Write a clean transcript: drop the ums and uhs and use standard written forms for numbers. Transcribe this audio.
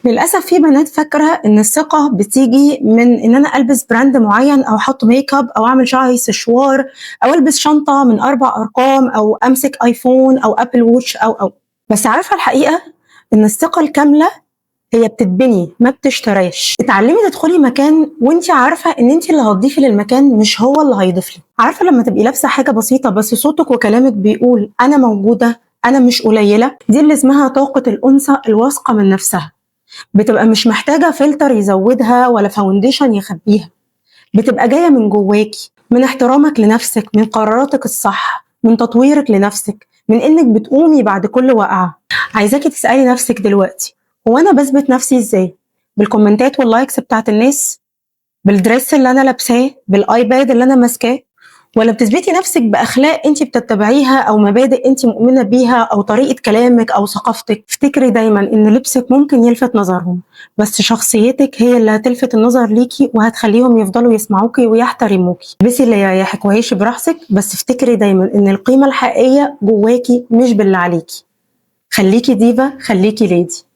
للأسف في بنات فاكرة إن الثقة بتيجي من إن أنا ألبس براند معين أو أحط ميك اب أو أعمل شعري سشوار أو ألبس شنطة من 4 أرقام أو أمسك آيفون أو أبل ووتش أو بس عارفة الحقيقة إن الثقة الكاملة هي بتتبني ما بتشتريش. اتعلمي تدخلي مكان وانت عارفة ان انت اللي هتضيفي للمكان مش هو اللي هيضيف لك. عارفة لما تبقي لابسة حاجة بسيطة بس صوتك وكلامك بيقول انا موجودة، انا مش قليلة، دي اللي اسمها طاقة الأنثى الواثقة من نفسها. بتبقى مش محتاجة فلتر يزودها ولا فاونديشن يخبيها، بتبقى جاية من جواكي، من احترامك لنفسك، من قراراتك الصح، من تطويرك لنفسك، من انك بتقومي بعد كل وقعة. عايزاكي تسألي نفسك دلوقتي، هو انا بثبت نفسي ازاي؟ بالكومنتات واللايكس بتاعت الناس؟ بالدريس اللي انا لابساه؟ بالايباد اللي انا ماسكاه؟ ولا بتثبتي نفسك باخلاق انت بتتبعيها او مبادئ انت مؤمنه بيها او طريقه كلامك او ثقافتك؟ افتكري دايما ان لبسك ممكن يلفت نظرهم، بس شخصيتك هي اللي هتلفت النظر ليكي وهتخليهم يفضلوا يسمعوكي ويحترموكي. البسي اللي يريحك وعيشي براحتك، بس افتكري دايما ان القيمه الحقيقيه جواكي مش باللي عليكي. خليكي ديفا، خليكي ليدي.